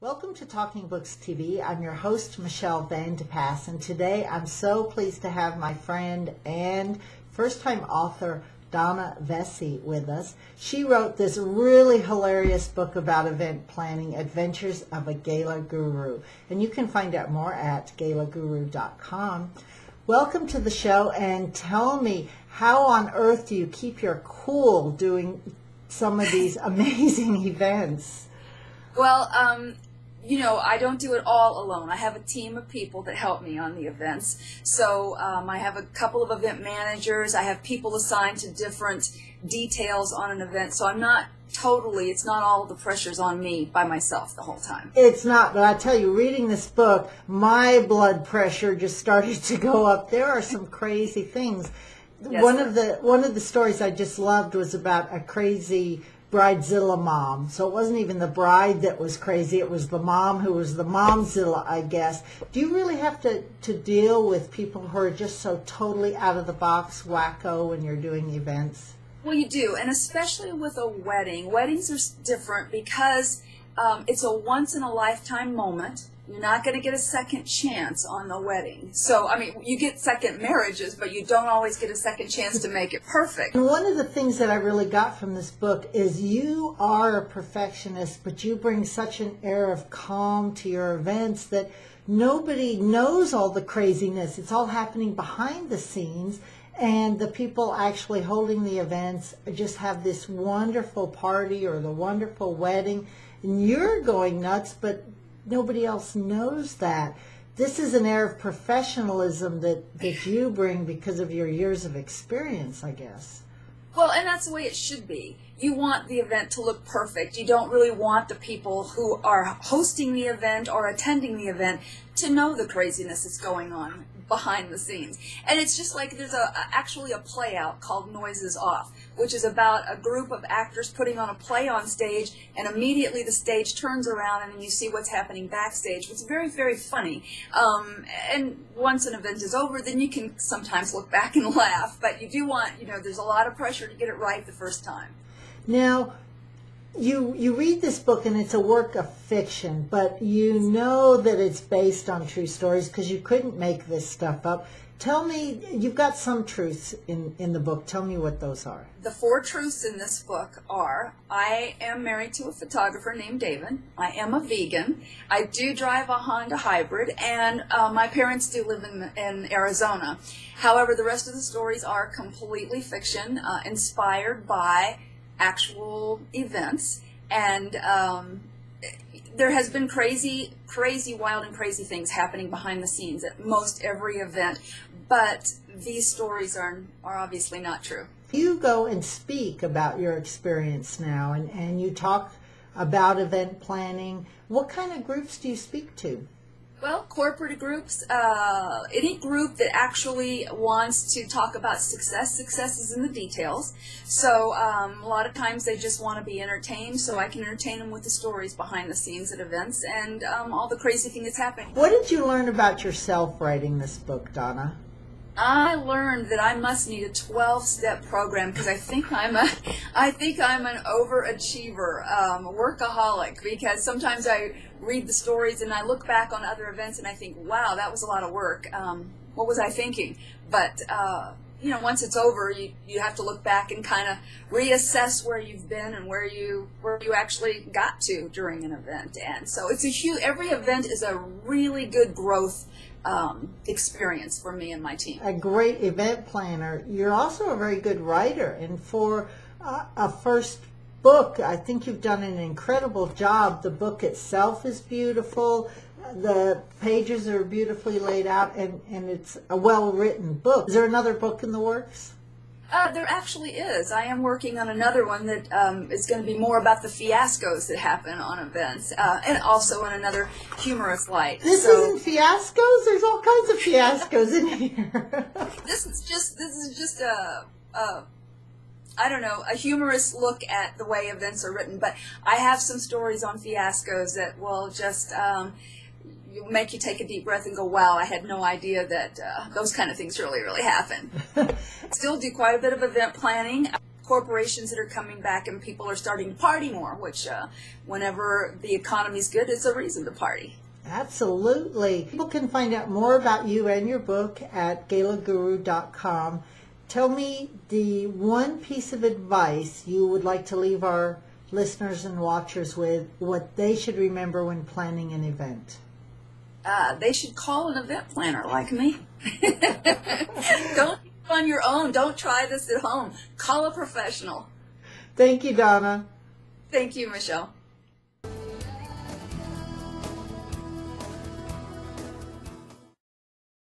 Welcome to Talking Books TV. I'm your host, Michelle Van de Pass, and today I'm so pleased to have my friend and first-time author, Donna Vesey, with us. She wrote this really hilarious book about event planning, Adventures of a Gala Guru, and you can find out more at galaguru.com. Welcome to the show, and tell me, how on earth do you keep your cool doing some of these amazing events? Well, I don't do it all alone. I have a team of people that help me on the events. So I have a couple of event managers. I have people assigned to different details on an event. So it's not all the pressure's on me by myself the whole time. It's not, but I tell you, reading this book, my blood pressure just started to go up. There are some crazy things. Yes, one of the stories I just loved was about a crazy bridezilla mom. So it wasn't even the bride that was crazy, it was the mom who was the momzilla, I guess. Do you really have to deal with people who are just so totally out of the box wacko when you're doing events? Well, you do, and especially with a wedding. Weddings are different because it's a once-in-a-lifetime moment. You're not going to get a second chance on the wedding. So, you get second marriages, but you don't always get a second chance to make it perfect. And one of the things that I really got from this book is you are a perfectionist, but you bring such an air of calm to your events that nobody knows all the craziness. It's all happening behind the scenes, and the people actually holding the events just have this wonderful party or the wonderful wedding, and you're going nuts, but nobody else knows that. This is an air of professionalism that you bring because of your years of experience, I guess. Well, and that's the way it should be. You want the event to look perfect. You don't really want the people who are hosting the event or attending the event to know the craziness that's going on behind the scenes. And it's just like there's actually a play out called Noises Off, which is about a group of actors putting on a play on stage, and immediately the stage turns around and then you see what's happening backstage. It's very, very funny. And once an event is over, then you can sometimes look back and laugh. But you do want, there's a lot of pressure to get it right the first time. Now, you read this book and it's a work of fiction, but you know that it's based on true stories because you couldn't make this stuff up. Tell me, you've got some truths in the book. Tell me what those are. The 4 truths in this book are: I am married to a photographer named David. I am a vegan. I do drive a Honda hybrid, and my parents do live in Arizona. However, the rest of the stories are completely fiction, inspired by actual events, and there has been crazy, wild and crazy things happening behind the scenes at most every event, but these stories are obviously not true. You go and speak about your experience now, and you talk about event planning. What kind of groups do you speak to? Well, corporate groups, any group that actually wants to talk about success. Success is in the details. So a lot of times they just want to be entertained, so I can entertain them with the stories behind the scenes at events and all the crazy thing that's happening. What did you learn about yourself writing this book, Donna? I learned that I must need a 12-step program because I think I'm an overachiever, workaholic, because sometimes I read the stories and I look back on other events and I think, wow, that was a lot of work. What was I thinking? But once it's over, you have to look back and kind of reassess where you've been and where you actually got to during an event. And so every event is a really good growth experience for me and my team. A great event planner. You're also a very good writer, and for a first book, I think you've done an incredible job. The book itself is beautiful. The pages are beautifully laid out, and it's a well-written book. Is there another book in the works? There actually is. I am working on another one that is going to be more about the fiascos that happen on events, and also in another humorous light. This isn't fiascos? There's all kinds of fiascos in here. This is just a humorous look at the way events are written. But I have some stories on fiascos that will just make you take a deep breath and go, wow, I had no idea that those kind of things really, really happen. Still do quite a bit of event planning. corporations that are coming back and people are starting to party more, which whenever the economy's good, it's a reason to party. Absolutely. People can find out more about you and your book at galaguru.com. Tell me the one piece of advice you would like to leave our listeners and watchers with, what they should remember when planning an event. They should call an event planner like me. Don't do it on your own. Don't try this at home. Call a professional. Thank you, Donna. Thank you, Michelle.